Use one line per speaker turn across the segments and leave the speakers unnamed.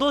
2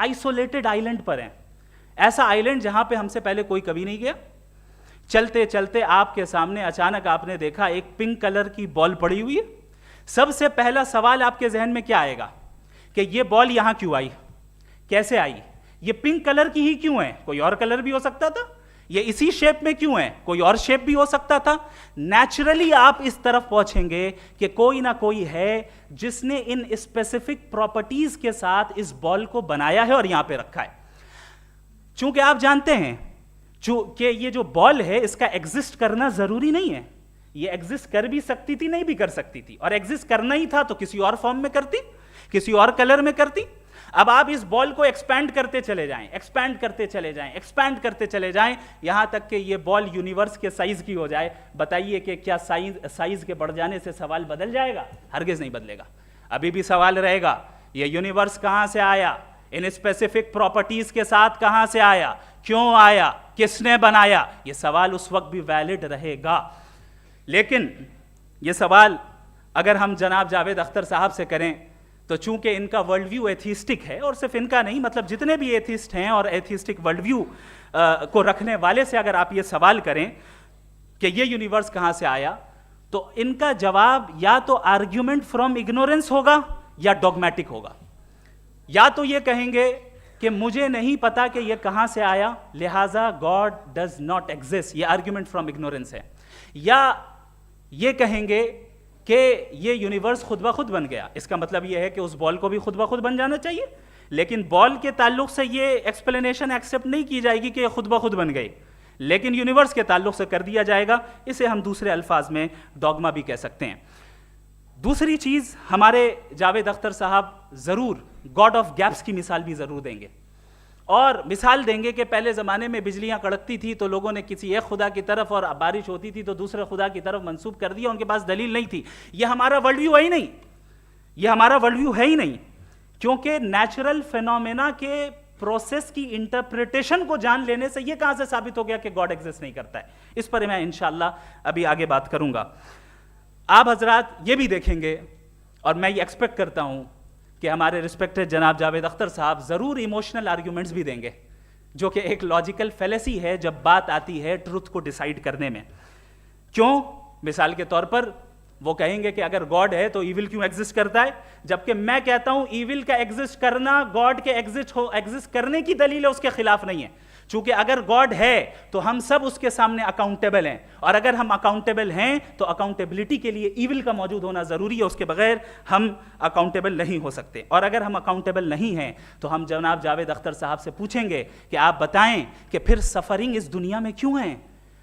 isolated island पर हैं, ऐसा आइलैंड जहां पे हमसे पहले कोई कभी नहीं गया। चलते चलते आपके सामने अचानक आपने देखा एक पिंक कलर की बॉल पड़ी हुई है। सबसे पहला सवाल आपके जहन में क्या आएगा कि ये बॉल यहां क्यों आई, कैसे आई, ये पिंक कलर की ही क्यों है, कोई और कलर भी हो सकता था, ये इसी शेप में क्यों है, कोई और शेप भी हो सकता था। नेचुरली आप इस तरफ पहुंचेंगे कि कोई ना कोई है जिसने इन स्पेसिफिक प्रॉपर्टीज के साथ इस बॉल को बनाया है और यहां पे रखा है। चूंकि आप जानते हैं कि ये जो बॉल है इसका एग्जिस्ट करना जरूरी नहीं है, ये एग्जिस्ट कर भी सकती थी, नहीं भी कर सकती थी, और एग्जिस्ट करना ही था तो किसी और फॉर्म में करती, किसी और कलर में करती। अब आप इस बॉल को एक्सपैंड करते चले जाएं, एक्सपैंड करते चले जाएं, एक्सपैंड करते चले जाएं, यहां तक कि ये बॉल यूनिवर्स के साइज की हो जाए। बताइए कि क्या साइज के बढ़ जाने से सवाल बदल जाएगा? हरगिज नहीं बदलेगा। अभी भी सवाल रहेगा, ये यूनिवर्स कहां से आया, इन स्पेसिफिक प्रॉपर्टीज के साथ कहां से आया, क्यों आया, किसने बनाया, ये सवाल उस वक्त भी वैलिड रहेगा। लेकिन ये सवाल अगर हम जनाब जावेद अख्तर साहब से करें तो चूंकि इनका वर्ल्ड व्यू एथिस्टिक है, और सिर्फ इनका नहीं, मतलब जितने भी एथिस्ट हैं और एथिस्टिक वर्ल्ड व्यू को रखने वाले से अगर आप ये सवाल करें कि ये यूनिवर्स कहां से आया, तो इनका जवाब या तो आर्ग्यूमेंट फ्रॉम इग्नोरेंस होगा या डॉगमेटिक होगा। या तो ये कहेंगे कि मुझे नहीं पता कि ये कहां से आया, लिहाजा गॉड डज नॉट एग्जिस्ट, ये आर्ग्यूमेंट फ्रॉम इग्नोरेंस है, या ये कहेंगे कि ये यूनिवर्स खुद ब खुद बन गया। इसका मतलब ये है कि उस बॉल को भी खुद ब खुद बन जाना चाहिए, लेकिन बॉल के ताल्लुक से ये एक्सप्लेनेशन एक्सेप्ट नहीं की जाएगी कि ये खुद ब खुद बन गई, लेकिन यूनिवर्स के ताल्लुक से कर दिया जाएगा। इसे हम दूसरे अल्फाज में डॉगमा भी कह सकते हैं। दूसरी चीज, हमारे जावेद अख्तर साहब जरूर गॉड ऑफ गैप्स की मिसाल भी जरूर देंगे, और मिसाल देंगे कि पहले ज़माने में बिजलियां कड़कती थी तो लोगों ने किसी एक खुदा की तरफ, और बारिश होती थी तो दूसरे खुदा की तरफ मंसूब कर दिया, उनके पास दलील नहीं थी। ये हमारा वर्ल्ड व्यू है ही नहीं, ये हमारा वर्ल्ड व्यू है ही नहीं, क्योंकि नेचुरल फिनोमेना के प्रोसेस की इंटरप्रिटेशन को जान लेने से ये कहां से साबित हो गया कि गॉड एग्जिस्ट नहीं करता है। इस पर मैं इंशाअल्लाह अभी आगे बात करूंगा। आप हजरात ये भी देखेंगे, और मैं ये एक्सपेक्ट करता हूं कि हमारे रिस्पेक्टेड जनाब जावेद अख्तर साहब जरूर इमोशनल आर्ग्यूमेंट्स भी देंगे, जो कि एक लॉजिकल फेलेसी है जब बात आती है ट्रुथ को डिसाइड करने में। क्यों? मिसाल के तौर पर वो कहेंगे कि अगर गॉड है तो ईविल क्यों एग्जिस्ट करता है, जबकि मैं कहता हूं ईविल का एग्जिस्ट करना गॉड के एग्जिस्ट करने की दलील है, उसके खिलाफ नहीं है। चूंकि अगर गॉड है तो हम सब उसके सामने अकाउंटेबल हैं, और अगर हम अकाउंटेबल हैं तो अकाउंटेबिलिटी के लिए ईविल का मौजूद होना जरूरी है, उसके बगैर हम अकाउंटेबल नहीं हो सकते। और अगर हम अकाउंटेबल नहीं हैं तो हम जनाब जावेद अख्तर साहब से पूछेंगे कि आप बताएं कि फिर सफरिंग इस दुनिया में क्यों है?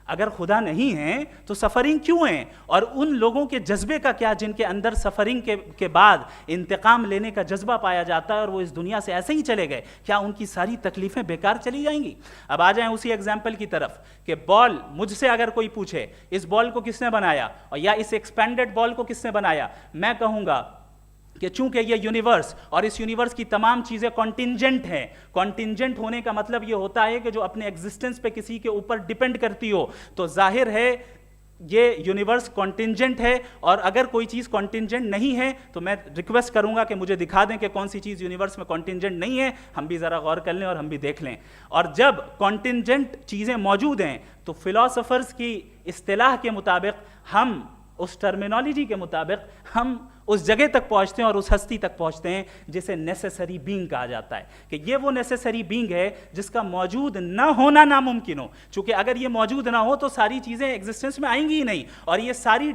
अगर खुदा नहीं है तो सफरिंग क्यों है? और उन लोगों के जज्बे का क्या जिनके अंदर सफरिंग के बाद इंतकाम लेने का जज्बा पाया जाता है और वो इस दुनिया से ऐसे ही चले गए, क्या उनकी सारी तकलीफें बेकार चली जाएंगी? अब आ जाएं उसी एग्जाम्पल की तरफ कि बॉल, मुझसे अगर कोई पूछे इस बॉल को किसने बनाया और या इस एक्सपेंडेड बॉल को किसने बनाया, मैं कहूंगा कि चूंकि ये यूनिवर्स और इस यूनिवर्स की तमाम चीज़ें कॉन्टिंजेंट हैं। कॉन्टिंजेंट होने का मतलब ये होता है कि जो अपने एग्जिस्टेंस पे किसी के ऊपर डिपेंड करती हो, तो जाहिर है ये यूनिवर्स कॉन्टिंजेंट है। और अगर कोई चीज़ कॉन्टिंजेंट नहीं है तो मैं रिक्वेस्ट करूंगा कि मुझे दिखा दें कि कौन सी चीज़ यूनिवर्स में कॉन्टिंजेंट नहीं है, हम भी ज़रा गौर कर लें और हम भी देख लें। और जब कॉन्टिंजेंट चीज़ें मौजूद हैं तो फिलोसोफर्स की इस्तिलाह के मुताबिक, हम उस टर्मिनोलॉजी के मुताबिक हम उस जगह तक पहुंचते हैं और उस हस्ती तक पहुंचते हैं जिसे नेसेसरी बीइंग कहा जाता है, कि ये वो नेसेसरी बीइंग है जिसका मौजूद ना होना नामुमकिन हो। चूंकि अगर ये मौजूद ना हो तो सारी चीज़ें एग्जिस्टेंस में आएंगी ही नहीं, और ये सारी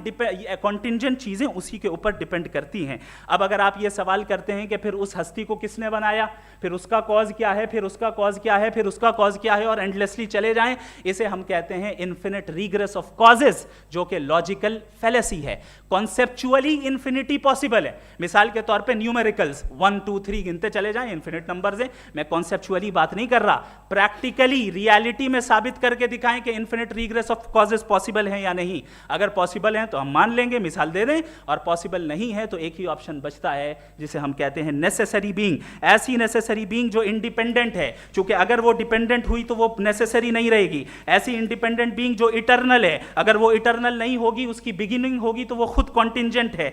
कॉन्टिंजेंट चीज़ें उसी के ऊपर डिपेंड करती हैं। अब अगर आप ये सवाल करते हैं कि फिर उस हस्ती को किसने बनाया, फिर उसका कॉज क्या है, फिर उसका कॉज क्या है, फिर उसका कॉज क्या है, और एंडलेसली चले जाएं, इसे हम कहते हैं इन्फिनिट रिग्रेस ऑफ कॉजेज, जो कि लॉजिकल फेलेसी है। कॉन्सेप्चुअली इन्फिनिटी पॉसिबल है। मिसाल के तौर पे न्यूमेरिकल्स 1 2 3 गिनते चले जाएं, इन्फिनिट नंबर्स हैं। मैं कॉन्सेप्चुअली बात नहीं कर रहा, प्रैक्टिकली रियलिटी में साबित करके दिखाएं कि infinite regress of causes possible हैं या नहीं। अगर पॉसिबल हैं तो हम मान लेंगे, मिसाल दे दें, और पॉसिबल नहीं है तो एक ही ऑप्शन बचता है जिसे हम कहते हैं नेसेसरी बीइंग। ऐसी नेसेसरी बीइंग जो इंडिपेंडेंट है, क्योंकि अगर वो डिपेंडेंट हुई तो वो नेसेसरी नहीं रहेगी। ऐसी इंडिपेंडेंट बीइंग जो इटर्नल है, अगर वो इटर्नल नहीं होगी, उसकी बिगिनिंग होगी तो वो खुद कॉन्टिंजेंट है।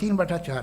3/4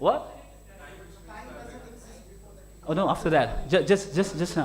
what? Oh no, after that, just now.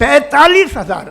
45,000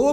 2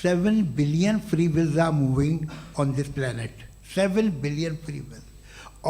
7 billion free wills are moving on this planet. 7 billion free wills.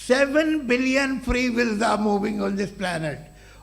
7 billion free wills are moving on this planet.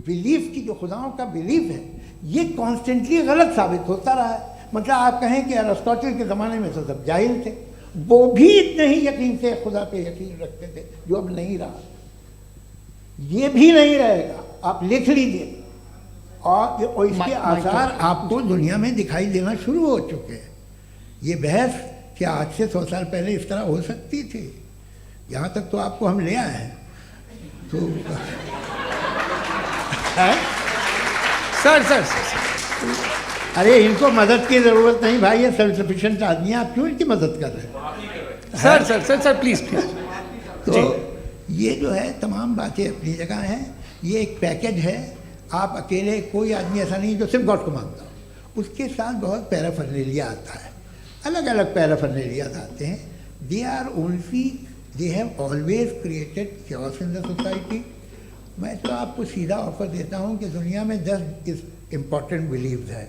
Belief की जो खुदाओं का बिलीफ है ये कॉन्स्टेंटली गलत साबित होता रहा है। मतलब आप कहें कि अरिस्टोटल के ज़माने में तो सब जाहिल थे, वो भी इतने ही यकीन से खुदा पे यकीन रखते थे जो अब नहीं रहा, ये भी नहीं रहेगा, आप लिख लीजिए। और इसके आसार आपको दुनिया में दिखाई देना शुरू हो चुके हैं। ये बहस क्या आज से 100 साल पहले इस तरह हो सकती थी? यहाँ तक तो आपको हम ले आए हैं तो
सर
अरे इनको मदद की ज़रूरत नहीं भाई, ये सेल्फ सफिशिएंट आदमी है, आप क्यों इनकी मदद कर रहे हैं?
Sir please.
तो ये जो है तमाम बातें अपनी जगह हैं, ये एक पैकेज है। आप अकेले, कोई आदमी ऐसा नहीं जो सिर्फ गॉड को मानता हो, उसके साथ बहुत पैराफर्नेलिया आता है, अलग अलग पैराफर्नेलियाज आते हैं। They have always created chaos in the society. मैं तो आपको सीधा ऑफर देता हूँ कि दुनिया में 10 इम्पॉर्टेंट बिलीव्स हैं,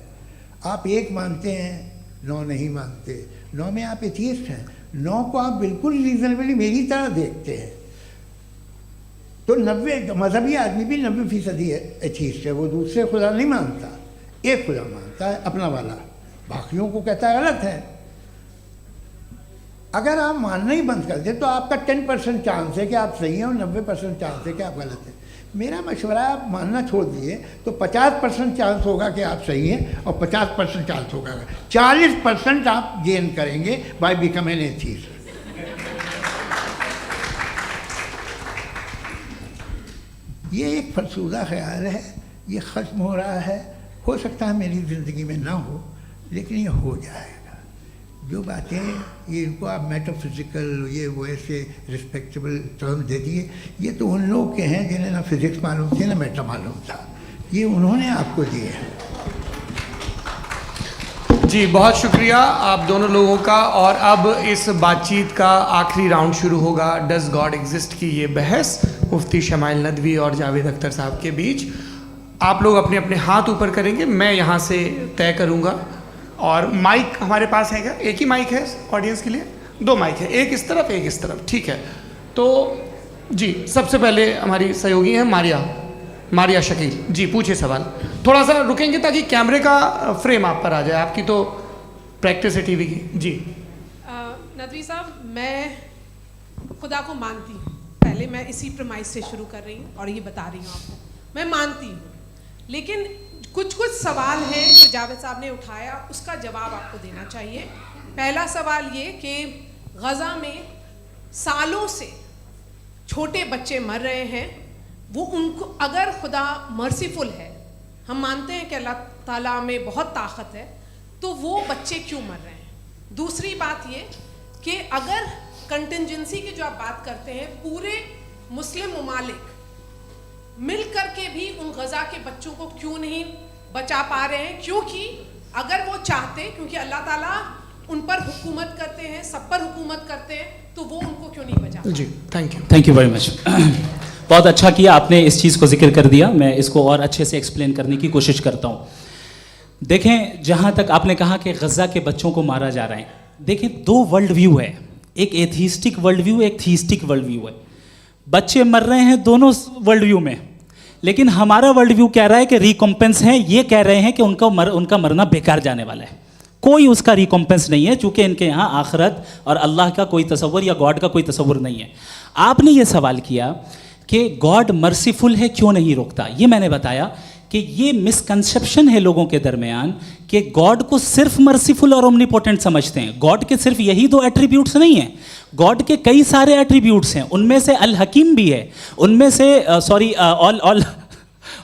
आप 1 मानते हैं, 9 नहीं मानते, 9 में आप एथियस्ट हैं, 9 को आप बिल्कुल रीजनेबली मेरी तरह देखते हैं। तो 90 मजहबी आदमी भी 90% एथियस्ट है, वो दूसरे खुदा नहीं मानता, एक खुदा मानता है अपना वाला, बाकियों को कहता है गलत है। अगर आप मानना ही बंद कर दें तो आपका 10% चांस है कि आप सही हैं और 90% चांस है कि आप गलत हैं। मेरा मशवरा है आप मानना छोड़ दिए तो 50% चांस होगा कि आप सही हैं और 50% चांस होगा, 40% आप गेन करेंगे बाय बिकमिंग एन एथियस्ट। ये एक फरसूदा ख्याल है, ये ख़त्म हो रहा है। हो सकता है मेरी ज़िंदगी में ना हो, लेकिन ये हो जाएगा। जो बातें ये इनको आप मेटाफिज़िकल ये वो ऐसे रिस्पेक्टेबल टर्म दे दिए, ये तो उन लोग के हैं जिन्हें ना फिज़िक्स मालूम थी ना मेटा मालूम था, ये उन्होंने आपको दिए हैं।
जी बहुत शुक्रिया आप दोनों लोगों का। और अब इस बातचीत का आखिरी राउंड शुरू होगा, डज गॉड एग्जिस्ट की ये बहस मुफ्ती शमाइल नदवी और जावेद अख्तर साहब के बीच। आप लोग अपने अपने हाथ ऊपर करेंगे, मैं यहाँ से तय करूँगा। और माइक हमारे पास है क्या? एक ही माइक है ऑडियंस के लिए? 2 माइक है, एक इस तरफ एक इस तरफ, ठीक है। तो जी सबसे पहले हमारी सहयोगी हैं मारिया शकील जी, पूछिए सवाल। थोड़ा सा रुकेंगे ताकि कैमरे का फ्रेम आप पर आ जाए, आपकी तो प्रैक्टिस है टीवी की। जी
नदवी साहब, मैं खुदा को मानती हूँ, पहले मैं इसी प्रमाइस से शुरू कर रही हूँ और ये बता रही हूँ आपको, मैं मानती हूँ। लेकिन कुछ सवाल हैं जो जावेद साहब ने उठाया, उसका जवाब आपको देना चाहिए। पहला सवाल ये कि गज़ा में सालों से छोटे बच्चे मर रहे हैं, वो उनको, अगर खुदा मर्सीफुल है, हम मानते हैं कि अल्लाह ताला में बहुत ताकत है, तो वो बच्चे क्यों मर रहे हैं? दूसरी बात ये कि अगर कंटिजेंसी की जो आप बात करते हैं, पूरे मुस्लिम ममालिक मिल कर के भी उन गज़ा के बच्चों को क्यों नहीं बचा पा रहे हैं? क्योंकि अगर वो चाहते, क्योंकि अल्लाह ताला उन पर हुकूमत करते हैं, सब पर हुकूमत करते हैं, तो वो उनको क्यों नहीं बचा?
जी थैंक यू
वेरी मच। बहुत अच्छा किया आपने इस चीज़ को जिक्र कर दिया, मैं इसको और अच्छे से एक्सप्लेन करने की कोशिश करता हूँ। देखें, जहाँ तक आपने कहा कि गज़ा के बच्चों को मारा जा रहा है, देखें 2 वर्ल्ड व्यू है, एक एथिस्टिक वर्ल्ड व्यू, एक थीस्टिक वर्ल्ड व्यू है। बच्चे मर रहे हैं दोनों वर्ल्ड व्यू में, लेकिन हमारा वर्ल्ड व्यू कह रहा है कि रिकॉम्पेंस है, ये कह रहे हैं कि उनका मरना बेकार जाने वाला है, कोई उसका रिकॉम्पेंस नहीं है, चूँकि इनके यहाँ आखिरत और अल्लाह का कोई तसव्वुर या गॉड का कोई तसव्वुर नहीं है। आपने ये सवाल किया कि गॉड मर्सीफुल है, क्यों नहीं रोकता? ये मैंने बताया कि ये मिसकंसेप्शन है लोगों के दरमियान कि गॉड को सिर्फ मर्सीफुल और ओमनीपोटेंट समझते हैं। गॉड के सिर्फ यही 2 एट्रीब्यूट्स नहीं हैं, गॉड के कई सारे एट्रीब्यूट्स हैं, उनमें से अल हकीम भी है, उनमें से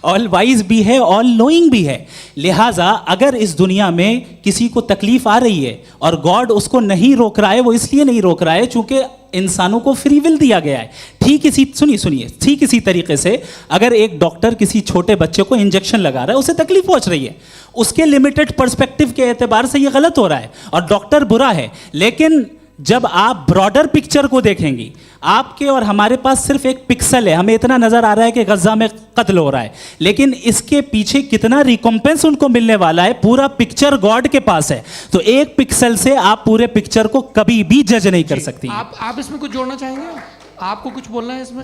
ऑल वाइज भी है, ऑल नोइंग भी है। लिहाजा अगर इस दुनिया में किसी को तकलीफ आ रही है और गॉड उसको नहीं रोक रहा है, वो इसलिए नहीं रोक रहा है चूंकि इंसानों को फ्री विल दिया गया है। ठीक इसी तरीके से अगर एक डॉक्टर किसी छोटे बच्चे को इंजेक्शन लगा रहा है, उसे तकलीफ पहुंच रही है, उसके लिमिटेड पर्सपेक्टिव के एतबार से ये गलत हो रहा है और डॉक्टर बुरा है। लेकिन जब आप ब्रॉडर पिक्चर को देखेंगी, आपके और हमारे पास सिर्फ एक पिक्सल है, हमें इतना नजर आ रहा है कि गज़ा में कत्ल हो रहा है, लेकिन इसके पीछे कितना रिकॉम्पेंस उनको मिलने वाला है, पूरा पिक्चर गॉड के पास है। तो एक पिक्सल से आप पूरे पिक्चर को कभी भी जज नहीं कर सकती।
आप इसमें कुछ जोड़ना चाहेंगे? आपको कुछ बोलना है इसमें?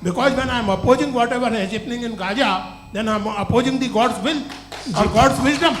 Because when I am opposing whatever is happening in Gaza, then I am opposing the God's will or God's wisdom.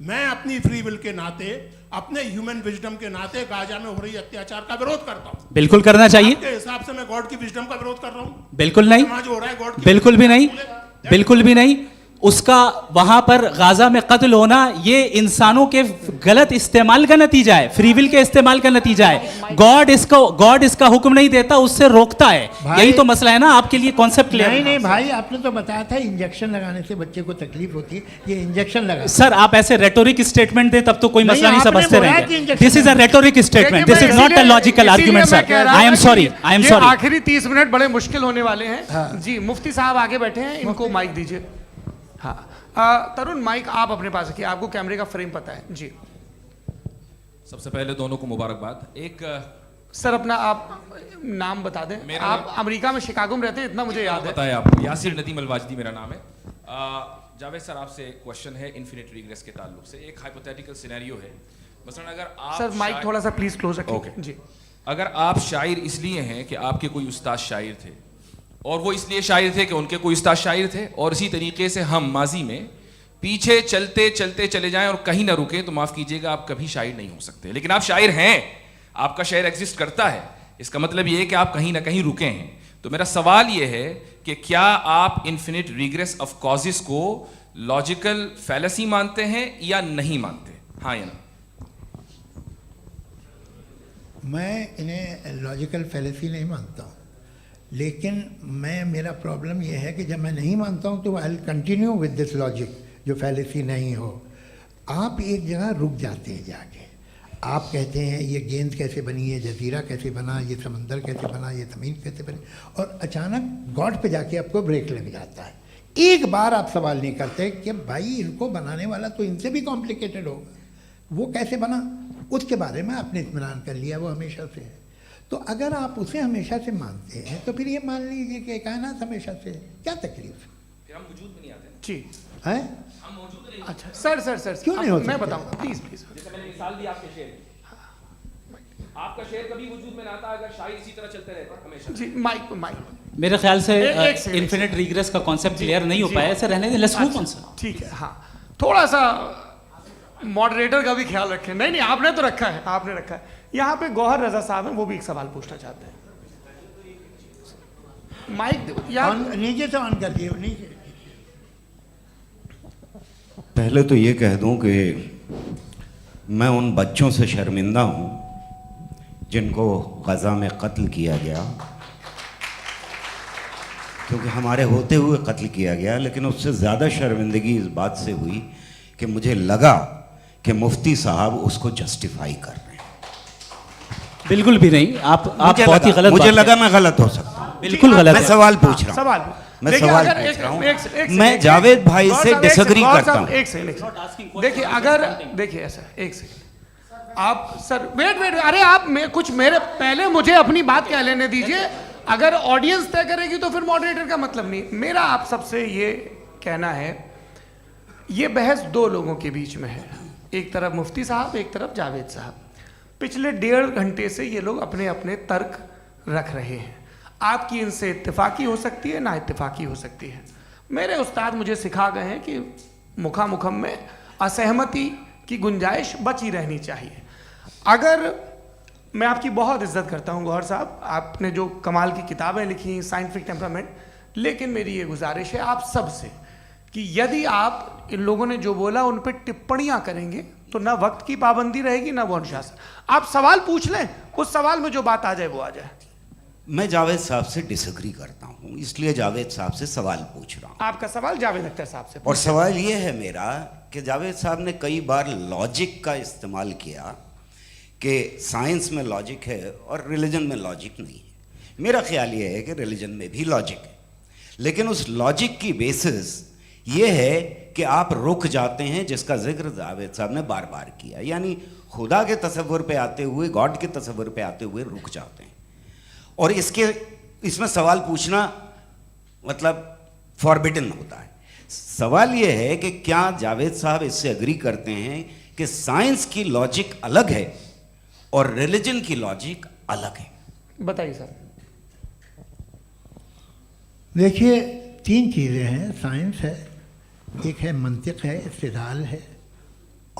मैं अपनी फ्री विल के नाते, अपने ह्यूमन विजडम के नाते गाजा में हो रही अत्याचार का विरोध करता हूँ।
बिल्कुल करना चाहिए।
आपके हिसाब से मैं गॉड की विजडम का विरोध कर रहा हूँ?
बिल्कुल नहीं,
समाज हो रहा है गॉड की
बिल्कुल भी नहीं, बिल्कुल भी नहीं। उसका वहां पर गाजा में कत्ल होना ये इंसानों के गलत इस्तेमाल का नतीजा है, फ्री विल के इस्तेमाल का नतीजा है। गॉड इसका हुक्म नहीं देता, उससे रोकता है। यही तो मसला है ना, आपके लिए कॉन्सेप्ट क्लियर?
नहीं भाई, आपने तो बताया था इंजेक्शन लगाने से बच्चे को तकलीफ होती है, ये इंजेक्शन लगा।
सर आप ऐसे रेटोरिक स्टेटमेंट दे तब तो कोई मसला नहीं,
आपने
समझते
बोला कि
रहेंगे।
Injection
this is a rhetoric statement, this is not a logical argument sir. I am sorry, I am sorry.
आखिरी 30 मिनट बड़े मुश्किल होने वाले हैं। जी मुफ्ती साहब आगे बैठे हैं, इनको माइक दीजिए। हाँ तरुण, माइक आप अपने पास रखिए, आपको कैमरे का फ्रेम पता है जी।
सबसे पहले दोनों को मुबारकबाद। एक
सर अपना आप नाम बता दें।
मेरा
आप अमेरिका में शिकागो में रहते हैं, इतना मुझे याद है।
बताया आपको, यासिर नदीम अलवाजदी मेरा नाम है। जावेद सर आपसे एक क्वेश्चन है इन्फिनिट रिग्रेस के ताल्लुक से। एक हाइपोथेटिकल सिनेरियो है, मसलन अगर आप
सर माइक थोड़ा सा प्लीज क्लोज रखिए जी।
अगर आप शायर इसलिए हैं कि आपके कोई उस्ताद शायर थे, और वो इसलिए शायर थे कि उनके कोई उस्ताद शायर थे, और इसी तरीके से हम माजी में पीछे चलते चलते चले जाएं और कहीं ना रुके, तो माफ कीजिएगा आप कभी शायर नहीं हो सकते। लेकिन आप शायर हैं, आपका शायर एग्जिस्ट करता है, इसका मतलब ये है कि आप कहीं ना कहीं रुके हैं। तो मेरा सवाल ये है कि क्या आप इन्फिनिट रिग्रेस ऑफ कॉजेस को लॉजिकल फैलेसी मानते हैं या नहीं मानते? हाँ या ना?
मैं इन्हें लॉजिकल फैलेसी नहीं मानता हूँ, लेकिन मेरा प्रॉब्लम यह है कि जब मैं नहीं मानता हूँ तो I will continue with this logic जो फैलेसी नहीं हो। आप एक जगह रुक जाते हैं जाके, आप कहते हैं ये गेंद कैसे बनी, ये जजीरा कैसे बना, ये समंदर कैसे बना, ये ज़मीन कैसे बनी, और अचानक गॉड पे जाके आपको ब्रेक लग जाता है। एक बार आप सवाल नहीं करते कि भाई इनको बनाने वाला तो इनसे भी कॉम्प्लिकेटेड होगा, वो कैसे बना, उसके बारे में आपने इत्मीनान कर लिया, वो हमेशा से है। तो अगर आप उसे हमेशा से मानते हैं तो फिर ये मान लीजिए कि कायनात हमेशा से है, क्या तकलीफ?
फिर हम वजूद में नहीं आते
जी
है?
हम मौजूद नहीं।
अच्छा सर
क्यों नहीं हो
मैं
सकते?
बताऊंगा प्लीज प्लीज।
जैसे मैंने मिसाल दी आपके शेर की, आपका शेर कभी वजूद में ना आता अगर शायर इसी तरह चलते रहते हमेशा।
जी माइक
मेरे ख्याल से
एक सेकंड,
इन्फिनिट रिग्रेस का कॉन्सेप्ट क्लियर नहीं हो पाया, ऐसे रहने दें, लेट्स मूव ऑन सर।
ठीक है। हाँ थोड़ा सा मॉडरेटर का भी ख्याल रखें। नहीं आपने तो रखा है, आपने रखा है। यहाँ पे गौहर रजा साहब हैं, वो भी एक सवाल पूछना चाहते हैं। माइक
नीचे से ऑन कर दिए नीचे।
पहले तो ये कह दूं कि मैं उन बच्चों से शर्मिंदा हूं जिनको गज़ा में कत्ल किया गया, क्योंकि हमारे होते हुए कत्ल किया गया। लेकिन उससे ज़्यादा शर्मिंदगी इस बात से हुई कि मुझे लगा कि मुफ्ती साहब उसको जस्टिफाई कर रहे हैं।
बिल्कुल भी नहीं, आप बहुत ही गलत।
मुझे लगा मैं गलत हो सकता हूं।
बिल्कुल गलत
मैं
है।
सवाल पूछ रहा हूं,
सवाल
मैं
देखिए,
सवाल
अगर
पूछ रहा हूं।
एक
मैं जावेद भाई
गौर
से
साहब,
डिसएग्री
गौर
करता
साहब,
हूं।
एक सेकंड देखिए, अगर देखिए ऐसा एक सेकंड आप सर वेट अरे आप कुछ मेरे पहले मुझे अपनी बात कह लेने दीजिए। अगर ऑडियंस तय करेगी तो फिर मॉडरेटर का मतलब नहीं। मेरा आप सबसे ये कहना है, ये बहस दो लोगों के बीच में है, एक तरफ मुफ्ती साहब, एक तरफ जावेद साहब। पिछले 1.5 घंटे से ये लोग अपने अपने तर्क रख रहे हैं। आपकी इनसे इत्तेफाकी हो सकती है, ना इत्तेफाकी हो सकती है। मेरे उस्ताद मुझे सिखा गए हैं कि मुखामुखम में असहमति की गुंजाइश बची रहनी चाहिए। अगर मैं आपकी बहुत इज्जत करता हूं गौहर साहब, आपने जो कमाल की किताबें लिखी, साइंटिफिक टेम्परामेंट, लेकिन मेरी ये गुजारिश है आप सब से कि यदि आप इन लोगों ने जो बोला उन पर टिप्पणियां करेंगे तो ना वक्त की पाबंदी रहेगी, ना वो अनुशासन। आप सवाल पूछ लें, उस सवाल में जो बात आ जाए वो आ जाए।
मैं जावेद साहब से डिसएग्री करता हूं, इसलिए जावेद साहब से सवाल पूछ रहा हूं।
आपका सवाल जावेद अख्तर साहब से।
और सवाल ये है मेरा कि जावेद साहब ने कई बार लॉजिक का इस्तेमाल किया कि साइंस में लॉजिक है और रिलीजन में लॉजिक नहीं है। मेरा ख्याल ये है कि रिलीजन में भी लॉजिक है, लेकिन उस लॉजिक की बेसिस ये है कि आप रुक जाते हैं, जिसका जिक्र जावेद साहब ने बार बार किया, यानी खुदा के तसव्वुर पे आते हुए, गॉड के तसव्वुर पे आते हुए रुक जाते हैं। और इसमें सवाल पूछना मतलब फॉरबिडन होता है। सवाल ये है कि क्या जावेद साहब इससे एग्री करते हैं कि साइंस की लॉजिक अलग है और रिलीजन की लॉजिक अलग है?
बताइए सर।
देखिए 3 चीज़ें हैं, साइंस है, एक है मंतिक है, इस्तिदलाल है,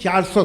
400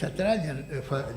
17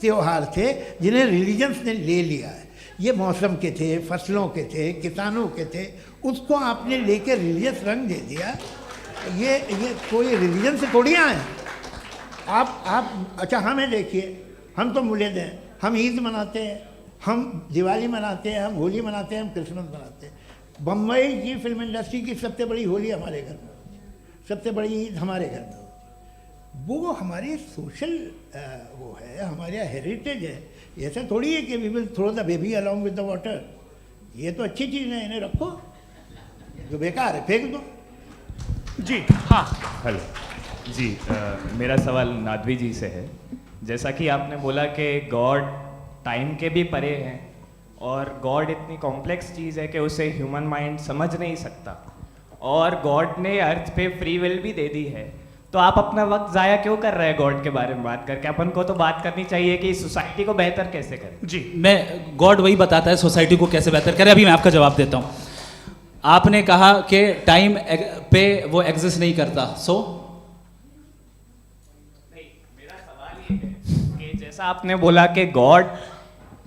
त्योहार थे जिन्हें रिलीजन्स ने ले लिया है। ये मौसम के थे, फसलों के थे, किसानों के थे, उसको आपने लेके रिलीजियस रंग दे दिया। ये कोई रिलीजन से थोड़ी आए हैं आप। अच्छा हमें देखिए, हम तो मुल्द हैं, हम ईद मनाते हैं, हम दिवाली मनाते हैं, हम होली मनाते हैं, हम क्रिसमस मनाते हैं। बम्बई की फिल्म इंडस्ट्री की सबसे बड़ी होली हमारे घर में होती है, सबसे बड़ी ईद हमारे घर में होती है। वो हमारी सोशल वो है, हमारा हेरिटेज है। ऐसा थोड़ी है कि we will throw the baby along with the water. ये तो अच्छी चीज़ है, इन्हें रखो, जो बेकार है फेंक दो।
जी हाँ।
हेलो जी, मेरा सवाल नादवी जी से है। जैसा कि आपने बोला कि गॉड टाइम के भी परे हैं और गॉड इतनी कॉम्प्लेक्स चीज़ है कि उसे ह्यूमन माइंड समझ नहीं सकता, और गॉड ने अर्थ पे फ्री विल भी दे दी है, तो आप अपना वक्त ज़ाया क्यों कर रहे हैं गॉड के बारे में बात करके? अपन को तो बात करनी चाहिए कि सोसाइटी को बेहतर कैसे करें।
जी, मैं गॉड वही बताता है सोसाइटी को कैसे बेहतर करे। अभी मैं आपका जवाब देता हूँ। आपने कहा कि टाइम पे वो एग्जिस्ट नहीं करता,
मेरा सवाल ये है कि जैसा आपने बोला कि गॉड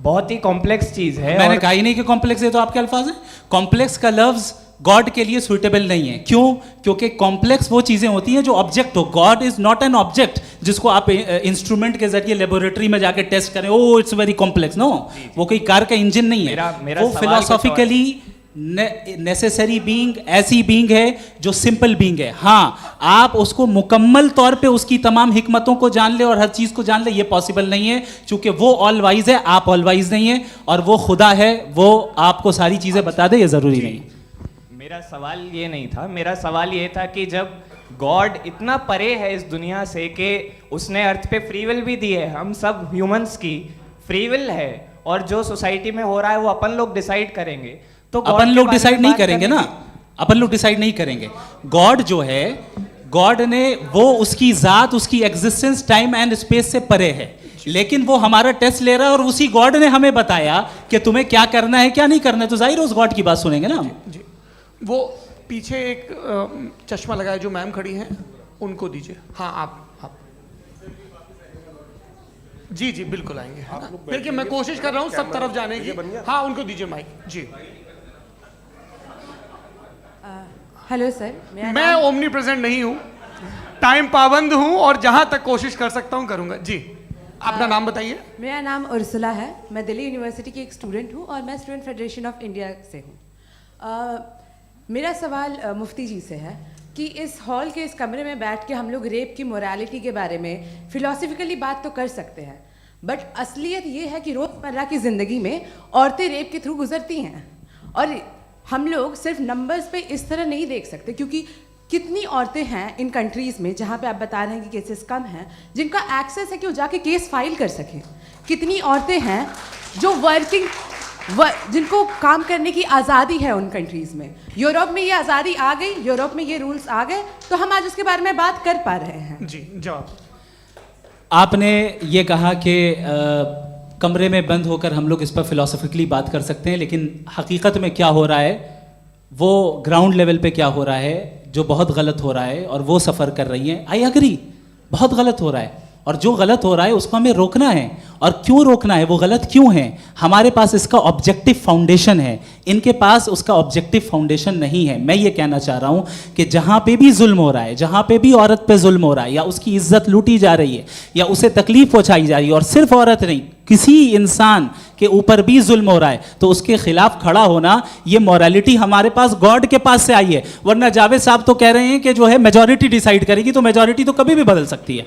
बहुत ही कॉम्प्लेक्स चीज़ है।
मैंने कहा ही नहीं कि कॉम्प्लेक्स है, तो आपके अल्फाज हैं। कॉम्प्लेक्स का लफ्ज गॉड के लिए सुइटेबल नहीं है। क्यों? क्योंकि कॉम्प्लेक्स वो चीज़ें होती हैं जो ऑब्जेक्ट हो। God is not an object जिसको आप इंस्ट्रूमेंट के जरिए लेबोरेटरी में जाके टेस्ट करें, oh it's very complex. No, वो कोई कार का इंजन नहीं है। वो फिलोसॉफिकली नेसेसरी बीइंग ऐसी बीइंग है जो सिंपल बीइंग है। हाँ, आप उसको मुकम्मल तौर पे उसकी तमाम हिकमतों को जान ले और हर चीज़ को जान ले, ये पॉसिबल नहीं है, क्योंकि वो ऑल वाइज है, आप ऑल वाइज नहीं है, और वो खुदा है, वो आपको सारी चीज़ें बता दे, ये ज़रूरी नहीं।
मेरा सवाल ये नहीं था, मेरा सवाल ये था कि जब गॉड इतना परे है इस दुनिया से कि उसने अर्थ पे फ्री विल भी दी है, हम सब ह्यूमंस की फ्री विल है, और जो सोसाइटी में हो रहा है वो अपन लोग डिसाइड करेंगे, तो
अपन लोग डिसाइड नहीं करेंगे ना, अपन लोग डिसाइड नहीं करेंगे। गॉड जो है, गॉड ने वो उसकी जात, उसकी एग्जिस्टेंस टाइम एंड स्पेस से परे है, लेकिन वो हमारा टेस्ट ले रहा है और उसी गॉड ने हमें बताया कि तुम्हें क्या करना है क्या नहीं करना है, तो जाहिर है उस गॉड की बात सुनेंगे ना हम।
जी, वो पीछे एक चश्मा लगाए जो मैम खड़ी हैं, उनको दीजिए। हाँ आप जी जी बिल्कुल आएंगे। देखिए मैं कोशिश कर रहा हूँ सब तरफ जाने की। हाँ उनको दीजिए माइक। जी
हेलो सर,
मैं ओमनी प्रेजेंट नहीं हूँ, टाइम पाबंद हूँ और जहाँ तक कोशिश कर सकता हूँ करूँगा। जी अपना नाम बताइए।
मेरा नाम उर्सुला है, मैं दिल्ली यूनिवर्सिटी की एक स्टूडेंट हूँ और मैं स्टूडेंट फेडरेशन ऑफ इंडिया से हूँ। मेरा सवाल मुफ्ती जी से है कि इस हॉल के इस कमरे में बैठ के हम लोग रेप की मोरालिटी के बारे में फिलोसफिकली बात तो कर सकते हैं, बट असलियत ये है कि रोज़मर्रा की ज़िंदगी में औरतें रेप के थ्रू गुजरती हैं, और हम लोग सिर्फ नंबर्स पे इस तरह नहीं देख सकते, क्योंकि कितनी औरतें हैं इन कंट्रीज़ में जहाँ पे आप बता रहे हैं कि केसेस कम हैं, जिनका एक्सेस है कि वो जाके केस फाइल कर सकें। कितनी औरतें हैं जो जिनको काम करने की आज़ादी है उन कंट्रीज़ में। यूरोप में ये आज़ादी आ गई, यूरोप में ये रूल्स आ गए, तो हम आज उसके बारे में बात कर पा रहे हैं।
जी जवाब।
आपने ये कहा कि कमरे में बंद होकर हम लोग इस पर फिलोसफिकली बात कर सकते हैं, लेकिन हकीकत में क्या हो रहा है, वो ग्राउंड लेवल पे क्या हो रहा है जो बहुत गलत हो रहा है, और वो सफ़र कर रही हैं। आई एग्री, बहुत गलत हो रहा है, और जो गलत हो रहा है उसको हमें रोकना है। और क्यों रोकना है, वो गलत क्यों है, हमारे पास इसका ऑब्जेक्टिव फाउंडेशन है, इनके पास उसका ऑब्जेक्टिव फाउंडेशन नहीं है। मैं ये कहना चाह रहा हूँ कि जहाँ पे भी जुल्म हो रहा है, जहाँ पे भी औरत पे जुल्म हो रहा है, या उसकी इज्जत लूटी जा रही है, या उसे तकलीफ पहुँचाई जा रही है, और सिर्फ औरत नहीं, किसी इंसान के ऊपर भी जुल्म हो रहा है, तो उसके खिलाफ खड़ा होना, ये मॉरलिटी हमारे पास गॉड के पास से आई है। वरना जावेद साहब तो कह रहे हैं कि जो है मेजॉरिटी डिसाइड करेगी, तो मेजॉरिटी तो कभी भी बदल सकती है।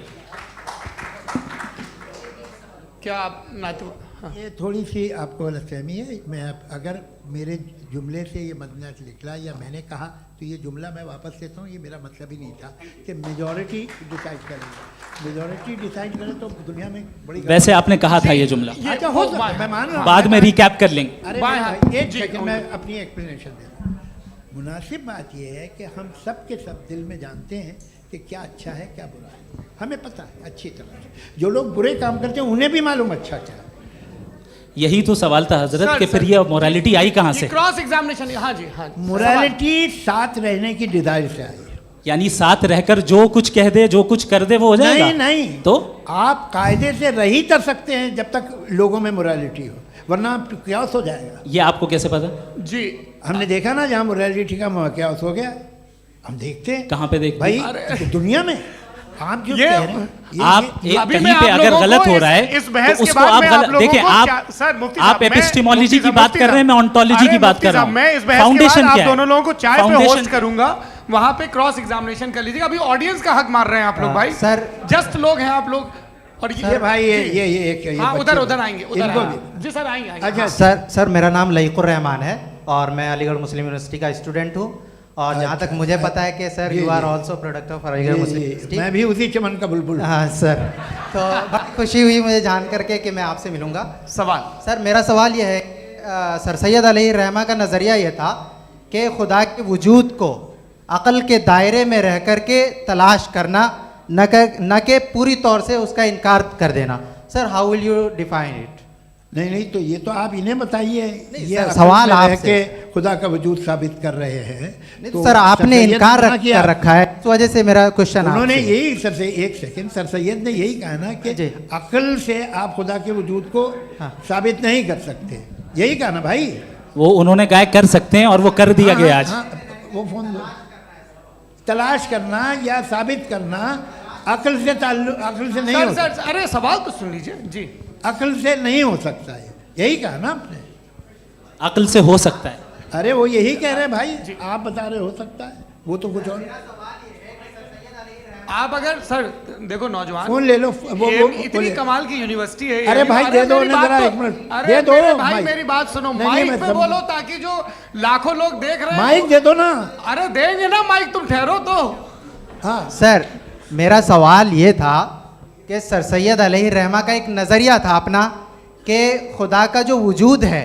क्या आप नातू? हाँ।
ये थोड़ी सी आपको गलतफहमी है। मैं अगर मेरे जुमले से ये मदनत निकला या मैंने कहा, तो ये जुमला मैं वापस लेता हूँ। ये मेरा मतलब ही नहीं था कि मेजॉरिटी डिसाइड करेगी। मेजॉरिटी डिसाइड करे तो दुनिया में बड़ी, वैसे
आपने कहा था ये जुमला।
अच्छा हो सकता है, मैं मान रहा हूँ,
बाद में रिकैप कर लेंगे।
अरे एक सेकंड, मैं अपनी एक्सप्लेनेशन देता हूँ। मुनासिब बात यह है कि हम सब के सब दिल में जानते हैं कि क्या अच्छा है क्या बुरा है, हमें पता है अच्छी तरह से। जो लोग बुरे काम करते हैं उन्हें भी मालूम अच्छा क्या है।
यही तो सवाल था हजरत कि फिर ये मोरालिटी आई कहाँ से?
Cross examination. हाँ जी हाँ।
मोरालिटी साथ रहने की डिजायर से आई है।
यानी साथ रहकर जो कुछ कह दे जो कुछ कर दे वो हो जाएगा?
नहीं
तो
आप कायदे से रह ही कर सकते हैं जब तक लोगों में मोरालिटी हो, वरना क्यास हो जाएगा।
ये आपको कैसे पता?
जी
हमने देखा ना जहाँ मोरालिटी का क्यास हो गया, हम देखते हैं।
कहाँ पे देखते
भाई
हैं?
दुनिया में आप जो
ये-
कह रहे हैं
आप
ये-
अभी
कहीं
मैं
पे
आप
अगर
लोगों
गलत
को
हो रहा है
इस बहस
तो
के
उसको
बाद
आप
मैं
गलत
लोगों
देखिए।
को
आप
सर मुफ्ती
आप
साहब, मैं-
एपिस्टेमोलॉजी की
मुफ्ती
बात कर रहे हैं, मैं ऑन्टोलॉजी की बात
मुफ्ती
कर रहा
साहब,
हूँ।
मैं इस बहस के
फाउंडेशन
बाद आप
क्या है?
दोनों लोगों को चाय पे
फाउंडेशन
होस्ट करूंगा, वहां पे क्रॉस एग्जामिनेशन कर लीजिएगा। अभी ऑडियंस का हक मार रहे हैं आप लोग भाई,
सर
जस्ट लोग हैं आप लोग। और
ये भाई ये एक
हाँ
बच्चे
उधर
को-
उधर आएंगे, उधर
इनको
आएंगे।
भी।
जी सर आएंगे आएंगे।
अच्छा
सर मेरा नाम लईकुर रहमान है और मैं अलीगढ़ मुस्लिम यूनिवर्सिटी का स्टूडेंट हूँ। और जहाँ तक मुझे पता है कि sir you are also product of Aligarh Muslim university.
मैं भी उसी चमन का बुलबुल।
हाँ सर, तो बहुत खुशी हुई मुझे जान करके कि मैं आपसे मिलूँगा।
सवाल
सर मेरा सवाल यह है, सर सैयद अलैहि रहमा का नज़रिया ये था कि खुदा के वजूद को अक़ल के दायरे में रह कर के तलाश करना, न कि पूरी तौर से उसका इनकार कर देना। Sir how will you define it?
नहीं तो ये तो आप इन्हें बताइए। ये
सर,
अक़ल
सवाल
में रह
आपसे।
के खुदा का वजूद साबित कर रहे हैं।
तो सर आपने इनकार कर रखा है, इस वजह से मेरा क्वेश्चन
उन्होंने यही सर से एक सेकंड सर सैयद ने यही कहा ना कि अक़ल से आप खुदा के वजूद को साबित नहीं कर सकते, यही कहा ना भाई।
वो उन्होंने कहा कर सकते हैं और वो कर दिया गया आज।
वो फोन दो। तलाश करना या साबित करना अक़ल से अक़ल से नहीं हो
सर अरे सवाल तो सुन लीजिए जी।
अक़ल से नहीं हो सकता है, यही कहा ना आपने।
अकल से हो सकता है।
अरे वो यही कह रहे हैं भाई, आप बता रहे हो सकता है, वो तो कुछ और।
आप अगर सर देखो नौजवान
फोन ले लो, वो
इतनी कमाल की यूनिवर्सिटी है।
अरे भाई दे दो
मेरी
ना
बात
जरा
तो-
एक मिनट,
अरे
दे दो
मेरे भाई
माइक।
मेरी बात सुनो,
नहीं,
माइक
मैं
पे
समझ-
बोलो ताकि जो लाखों लोग देख रहे हैं
माइक दे दो ना।
अरे देंगे ना माइक, तुम ठहरो तो।
हाँ
सर मेरा सवाल ये था कि सर सैयद अलैहि रहमा का एक नज़रिया था अपना कि खुदा का जो वजूद है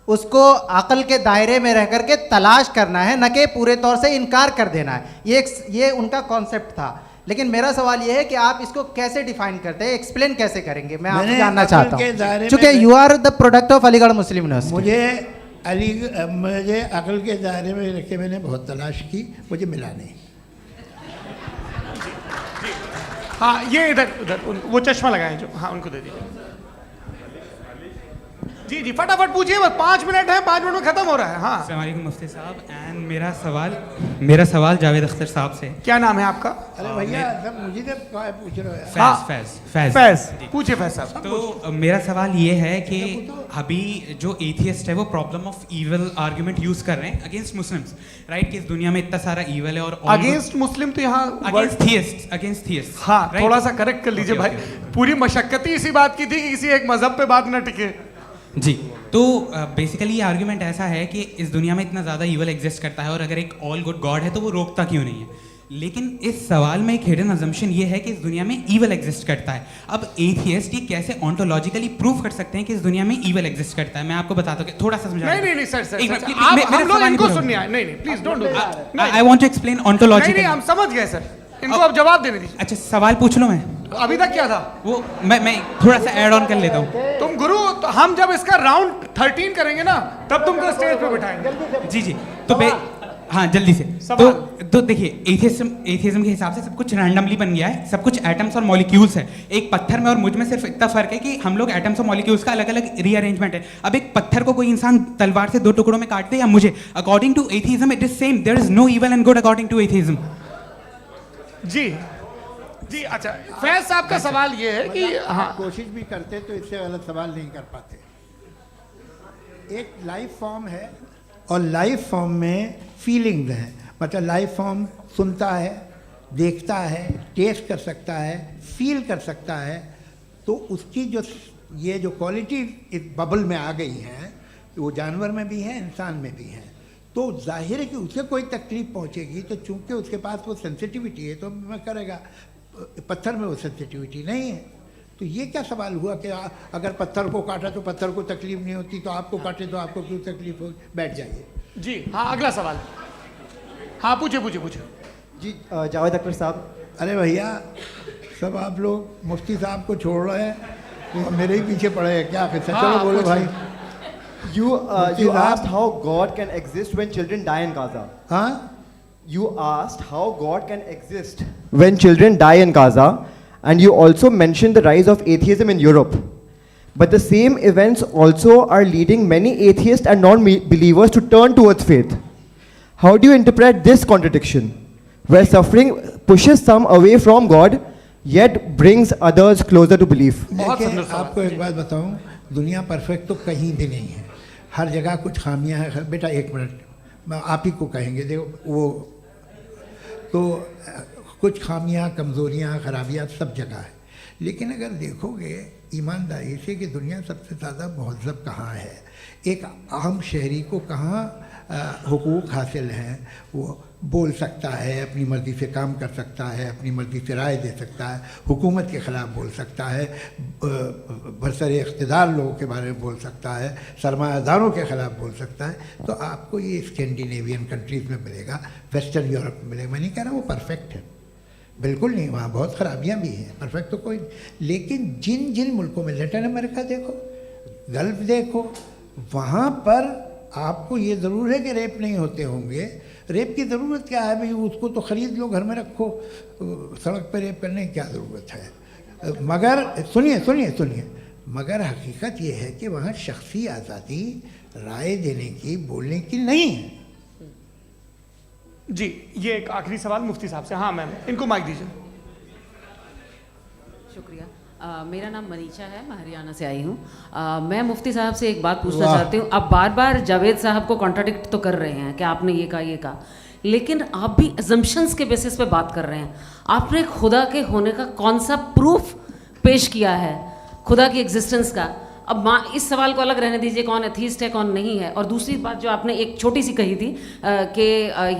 उसको अक़ल के दायरे में रह कर के तलाश करना है, न कि पूरे तौर से इनकार कर देना है। ये उनका कॉन्सेप्ट था। लेकिन मेरा सवाल ये है कि आप इसको कैसे डिफाइन करते हैं, एक्सप्लेन कैसे करेंगे, मैं आपसे जानना चाहता हूँ, क्योंकि you are the product of Aligarh Muslim university.
मुझे अक़ल के दायरे में रख के मैंने बहुत तलाश की, मुझे मिला नहीं।
हाँ ये इधर उधर वो चश्मा लगाए जो, हाँ उनको दे दीजिए। जी जी फटाफट पूछिए, बस 5 मिनट है, 5 मिनट में खत्म हो रहा है। हाँ
अस्सलाम वालेकुम मुफ्ती साहब। एंड मेरा सवाल जावेद अख्तर साहब से।
क्या नाम है आपका?
अरे भैया सब मुझे जब पूछ रहे हो।
फैज
पूछिए फैज साहब।
तो मेरा सवाल ये है कि अभी जो एथियस्ट है वो problem of evil argument use कर रहे हैं अगेंस्ट मुस्लिम्स, राइट? कि इस दुनिया में इतना सारा ईविल है और
अगेंस्ट मुस्लिम तो यहाँ
अगेंस्ट थियस्ट।
हाँ थोड़ा सा करेक्ट कर लीजिए भाई। पूरी मशक्कत ही इसी बात की थी कि किसी एक मजहब पे बात ना टिके।
जी तो बेसिकली ये आर्गुमेंट ऐसा है कि इस दुनिया में इतना ज़्यादा ईवल एग्जिस्ट करता है और अगर एक ऑल गुड गॉड है तो वो रोकता क्यों नहीं है? लेकिन इस सवाल में एक हिडन अजम्पशन ये है कि इस दुनिया में ईवल एग्जिस्ट करता है। अब एथियस्ट ये कैसे ऑन्टोलॉजिकली प्रूव कर सकते हैं कि इस दुनिया में ईवल एग्जिस्ट करता है? मैं आपको बताता हूँ, थोड़ा सा समझा।
नहीं सर हम लोग इनको सुनने आए। नहीं please don't do that.
I want to explain ontology.
नहीं हम समझ गए सर, इनको अब जवाब देने दीजिए।
अच्छा सवाल पूछ लो। मैं
अभी तक क्या था
वो मैं थोड़ा सा ऐड ऑन कर लेता हूँ।
तुम गुरु, तो हम जब इसका राउंड 13 करेंगे ना तब तुमको स्टेज पे बिठाएंगे।
जी तो हाँ जल्दी से। तो देखिए एथियज्म के हिसाब से सब कुछ रैंडमली बन गया है, सब कुछ एटम्स और मॉलिक्यूल्स है। एक पत्थर में और मुझ में सिर्फ इतना फर्क है कि हम लोग एटम्स और मॉलिक्यूल्स का अलग अलग रीअरेंजमेंट है। अब एक पत्थर को कोई इंसान तलवार से 2 टुकड़ों में काट दे या मुझे, according to atheism it is same. There is no evil and good according to atheism.
जी अच्छा फैज साहब का सवाल ये है कि हाँ
कोशिश भी करते तो इससे गलत सवाल नहीं कर पाते। एक लाइफ फॉर्म है और लाइफ फॉर्म में फीलिंग्स हैं, मतलब लाइफ फॉर्म सुनता है, देखता है, टेस्ट कर सकता है, फील कर सकता है। तो उसकी जो ये जो क्वालिटी इस बबल में आ गई हैं वो जानवर में भी है, इंसान में भी है। तो जाहिर है कि उसे कोई तकलीफ पहुंचेगी, तो चूंकि उसके पास वो सेंसिटिविटी है तो मैं करेगा। पत्थर में वो सेंसिटिविटी नहीं है। तो ये क्या सवाल हुआ कि अगर पत्थर को काटा तो पत्थर को तकलीफ नहीं होती, तो आपको काटे तो आपको क्यों तकलीफ हो? बैठ जाइए।
जी हाँ अगला सवाल। हाँ पूछिए
जी जावेद अख्तर साहब।
अरे भैया सब आप लोग मुफ्ती साहब को छोड़ रहे हैं, तो मेरे ही पीछे पड़े हैं क्या? फिर चलो बोलो भाई।
You asked how God can exist when children die in Gaza.
हाँ
you asked how God can exist when children die in Gaza, and you also mentioned the rise of atheism in Europe. But the same events also are leading many atheists and non-believers to turn towards faith. How do you interpret this contradiction, where suffering pushes some away from God, yet brings others closer to belief?
देखिए, आपको एक बात बताऊं, दुनिया perfect तो कहीं भी नहीं है, हर जगह कुछ खामियां हैं। बेटा एक मिनट, आप ही को कहेंगे, देखो वो तो कुछ खामियां, कमज़ोरियां, खराबियां सब जगह है। लेकिन अगर देखोगे ईमानदारी से कि दुनिया सबसे ज़्यादा महज़ब कहाँ है, एक आम शहरी को कहाँ हुकूक हासिल हैं, वो बोल सकता है, अपनी मर्ज़ी से काम कर सकता है, अपनी मर्ज़ी से राय दे सकता है, हुकूमत के ख़िलाफ़ बोल सकता है, बरसर इक़्तिदार लोगों के बारे में बोल सकता है, सरमायादारों के ख़िलाफ़ बोल सकता है। तो आपको ये स्कैंडिनेवियन कंट्रीज़ में मिलेगा, वेस्टर्न यूरोप में मिलेगा। मैं नहीं कह रहा वो परफेक्ट है, बिल्कुल नहीं, वहाँ बहुत ख़राबियाँ भी हैं, परफेक्ट तो कोई नहीं। लेकिन जिन जिन मुल्कों में, लैटिन अमेरिका देखो, गल्फ़ देखो, वहाँ पर आपको ये ज़रूर है कि रेप नहीं होते होंगे। रेप की ज़रूरत क्या है भाई, उसको तो ख़रीद लो, घर में रखो, सड़क पर रेप करने की क्या ज़रूरत है। मगर सुनिए, मगर हकीकत ये है कि वहाँ शख्सी आज़ादी राय देने की, बोलने की नहीं है।
जी, ये एक आखिरी सवाल मुफ्ती साहब से। हाँ मैम, इनको माइक दीजिए।
शुक्रिया। मेरा नाम मनीषा है, मैं हरियाणा से आई हूँ। मैं मुफ्ती साहब से एक बात पूछना चाहती हूँ। आप बार बार जावेद साहब को कॉन्ट्राडिक्ट तो कर रहे हैं कि आपने ये कहा, लेकिन आप भी अजम्पशंस के बेसिस पे बात कर रहे हैं। आपने खुदा के होने का कौन सा प्रूफ पेश किया है, खुदा की एग्जिस्टेंस का? अब इस सवाल को अलग रहने दीजिए, कौन एथीस्ट है कौन नहीं है। और दूसरी बात जो आपने एक छोटी सी कही थी कि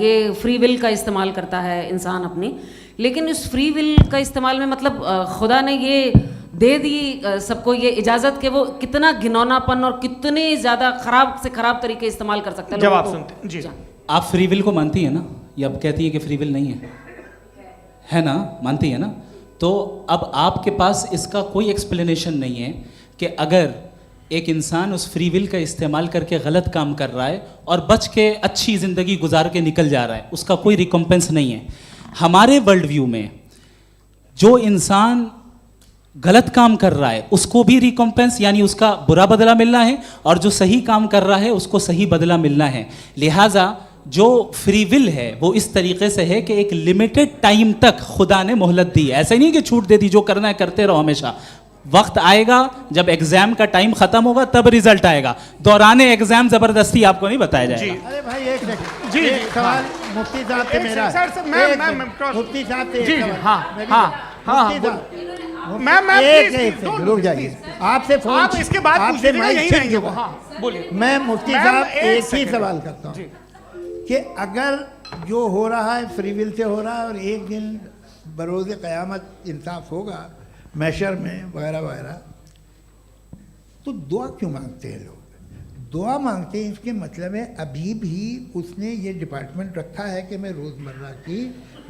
ये फ्री विल का इस्तेमाल करता है इंसान अपनी, लेकिन इस फ्री विल का इस्तेमाल में मतलब खुदा ने ये दे दी सबको ये इजाज़त कि वो कितना घिनौनापन और कितने ज़्यादा ख़राब से ख़राब तरीके इस्तेमाल कर सकते हैं।
जवाब सुनते जी।
आप फ्री विल को मानती हैं ना, या अब कहती हैं कि फ्री विल नहीं है ना, मानती है ना? तो अब आपके पास इसका कोई एक्सप्लेनेशन नहीं है कि अगर एक इंसान उस फ्री विल का इस्तेमाल करके गलत काम कर रहा है और बच के अच्छी ज़िंदगी गुजार के निकल जा रहा है, उसका कोई रिकम्पेंस नहीं है। हमारे वर्ल्ड व्यू में जो इंसान गलत काम कर रहा है उसको भी रिकम्पेंस यानी उसका बुरा बदला मिलना है, और जो सही काम कर रहा है उसको सही बदला मिलना है। लिहाजा जो फ्री विल है वो इस तरीके से है कि एक लिमिटेड टाइम तक खुदा ने मोहलत दी है। ऐसा नहीं कि छूट दे दी, जो करना है करते रहो हमेशा। वक्त आएगा जब एग्जाम का टाइम खत्म होगा तब रिजल्ट आएगा, दौराने एग्जाम जबरदस्ती आपको नहीं बताया जाएगा।
अरे भाई एक सेकंड, जी सवाल मुफ्ती साहब से मेरा, मुफ्ती साहब से जी, मैम रुक जाइए, आपसे फोन, आप इसके बाद आपसे बोलिए। मैं मुफ्ती साहब एक ही सवाल करता हूँ कि अगर जो हो रहा है फ्री विल से हो रहा है और एक दिन बरोज़ क़यामत इंसाफ होगा मैशर में वगैरह वगैरह, तो दुआ क्यों मांगते हैं लोग? दुआ मांगते हैं इसके मतलब है अभी भी उसने ये डिपार्टमेंट रखा है कि मैं रोज़मर्रा की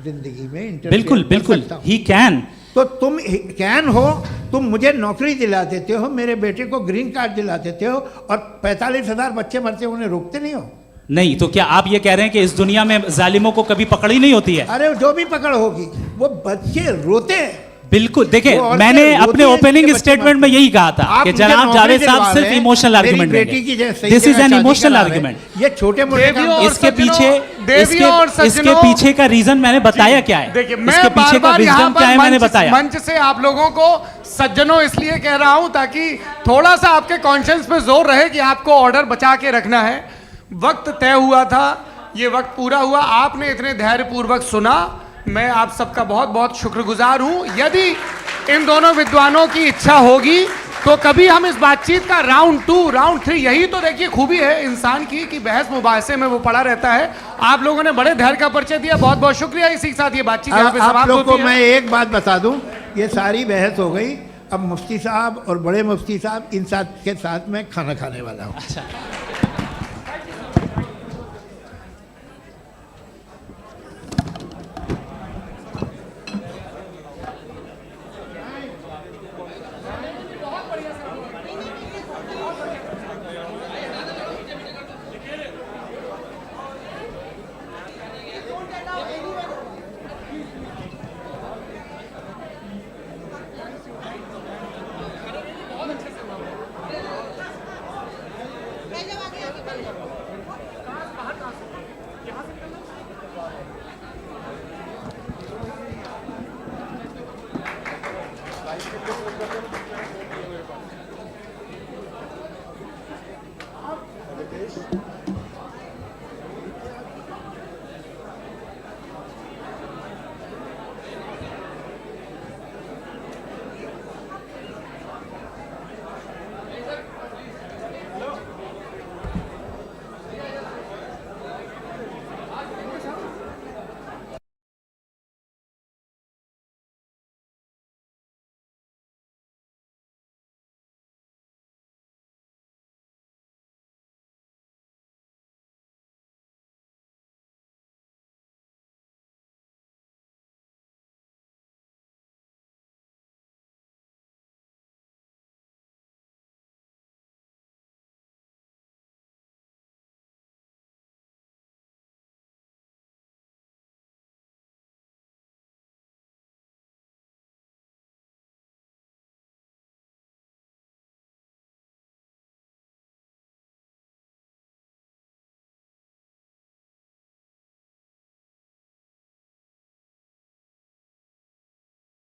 ज़िंदगी में इंटरफेयर
बिल्कुल ही कैन।
तो तुम कैन हो, तुम मुझे नौकरी दिला देते हो, मेरे बेटे को ग्रीन कार्ड दिला देते हो, और 45,000 बच्चे मरते हो, उन्हें रोकते नहीं हो।
नहीं तो क्या आप ये कह रहे हैं कि इस दुनिया में जालिमों को कभी पकड़ ही नहीं होती है?
अरे जो भी पकड़ होगी वो बच्चे रोते हैं।
बिल्कुल, देखिए मैंने अपने ओपनिंग स्टेटमेंट में यही कहा था कि जनाब जावेद साहब सिर्फ इमोशनल आर्गुमेंट देंगे। This is an emotional argument.
ये छोटे मोटे
इसके पीछे का रीजन मैंने बताया क्या है, इसके पीछे का रीजन क्या है मैंने बताया।
मंच से आप लोगों को सज्जनों इसलिए कह रहा हूं ताकि थोड़ा सा आपके कॉन्शियंस पे जोर रहे कि आपको ऑर्डर बचा के रखना है। वक्त तय हुआ था, ये वक्त पूरा हुआ, आपने इतने धैर्यपूर्वक सुना, मैं आप सबका बहुत बहुत शुक्रगुजार हूं। यदि इन दोनों विद्वानों की इच्छा होगी तो कभी हम इस बातचीत का राउंड 2, राउंड 3, यही तो देखिए खूबी है इंसान की कि बहस मुबाहसे में वो पड़ा रहता है। आप लोगों ने बड़े धैर्य का परिचय दिया, बहुत बहुत शुक्रिया। इसी के साथ ये बातचीत यहाँ पे समाप्त होती है।
मैं एक बात बता दूं, ये सारी बहस हो गई, अब मुफ्ती साहब और बड़े मुफ्ती साहब इन साथ के साथ मैं खाना खाने वाला हूँ।